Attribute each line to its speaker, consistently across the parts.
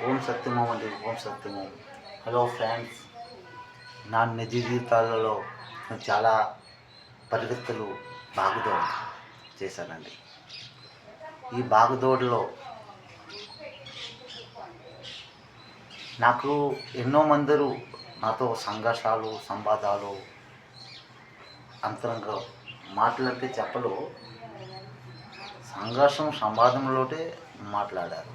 Speaker 1: ఓం సత్యమం అండి, ఓం సత్యమం. Hello friends, నా నిజ జీవితాలలో నేను చాలా పరిగెత్తులు బాగుదోడు చేశానండి. ఈ బాగుదోడులో నాకు ఎన్నో మందరు నాతో సంఘర్షాలు, సంవాదాలు, అంతరంగ మాటలంటే చెప్పలు సంఘర్షణ సంవాదంలోనే మాట్లాడారు.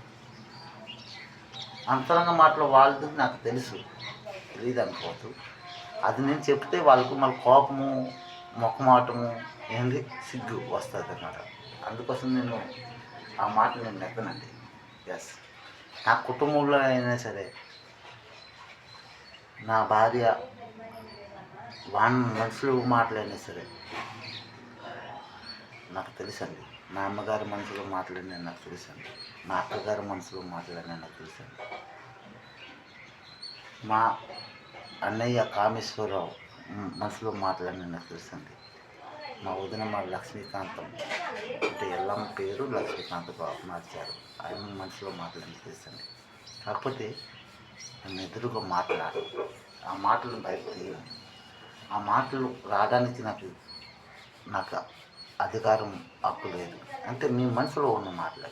Speaker 1: అంతరంగ మాటలు వాళ్ళది నాకు తెలియదు అనుకోవద్దు. అది నేను చెప్తే వాళ్ళకు మళ్ళీ కోపము, మొక్కమాటము, ఏంది సిగ్గు వస్తుంది అన్నమాట. అందుకోసం నేను ఆ మాటలు నేను నెత్తనండి. ఎస్, నా కుటుంబంలో అయినా సరే నా భార్య మనుషులు మాటలైనా సరే నాకు తెలుసండి. నా అమ్మగారి మనసులో మాట్లాడినా నాకు తెలుసండి. మా అక్కగారి మనసులో మాట్లాడినా నాకు తెలుసండి. మా అన్నయ్య కామేశ్వరరావు మనసులో మాట్లాడినా నాకు తెలుసండి. మా వదిన మా లక్ష్మీకాంతం అంటే ఎల్లమ్మ పేరు లక్ష్మీకాంత బాబు మార్చారు. ఆయన మనసులో మాట్లాడిన తెలుసండి. కాకపోతే నన్ను ఎదురుగా మాట్లాడు, ఆ మాటలను బయటకు తీయాలి. ఆ మాటలు రావడానికి నాకు అధికారం, హక్కు లేదు. అంటే మీ మనసులో ఉన్న మాటలు,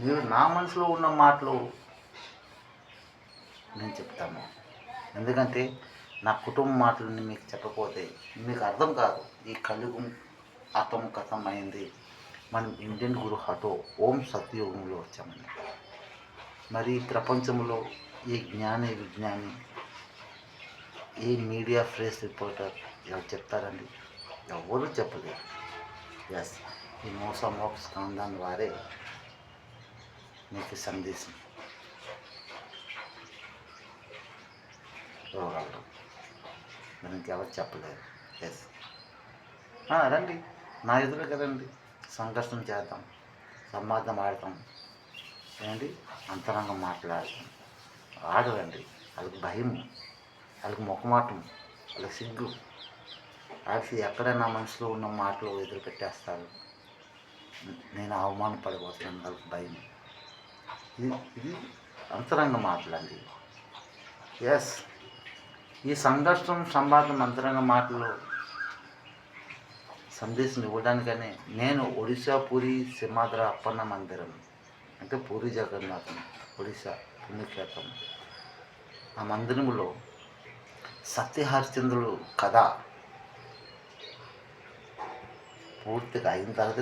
Speaker 1: మీరు నా మనసులో ఉన్న మాటలు నేను చెప్తాను. ఎందుకంటే నా కుటుంబ మాటలని మీకు చెప్పకపోతే మీకు అర్థం కాదు. ఈ కలియుగం కథం అయింది. మనం ఇండియన్ గురు హఠో ఓం సత్యయుగంలో వచ్చామని. మరి ప్రపంచంలో ఈ జ్ఞాని, విజ్ఞాని, ఈ మీడియా ప్రెస్ రిపోర్టర్ ఎవరు చెప్తారండి? ఎవరు చెప్పలేరు. ఎస్, ఈ మోక్ష స్కందాన్ని వారే మీకు సందేశం ఇవ్వగలరు. మరి ఇంకెవరు చెప్పలేరు. ఎస్, రండి నా ఎదురు కదండి, సంఘర్షణ చేద్దాం, సంవాదం ఆడతాం, ఏంటి అంతరంగం మాట్లాడతాం. ఆడరండి, వాళ్ళకి భయం, వాళ్ళకి మొక్కమాటం, వాళ్ళకి సిగ్గు, వాళ్ళకి ఎక్కడ నా మనసులో ఉన్న మాటలు ఎదురు పెట్టేస్తారు. నేను అవమానపడిపోతున్నాను, వాళ్ళకి భయం. ఇది అంతరంగ మాటలండి. ఎస్, ఈ సంఘర్షణ, సంవాదం, అంతరంగ మాటలు సందేశం ఇవ్వడానికనే నేను ఒడిశా పూరి సింహాద్ర అప్పన్న మందిరం అంటే పూరి జగన్నాథం, ఒడిశా పుణ్యక్షేత్రం, ఆ మందిరంలో సత్యహరిశ్చంద్రుడు కథ పూర్తిగా అయిన తర్వాత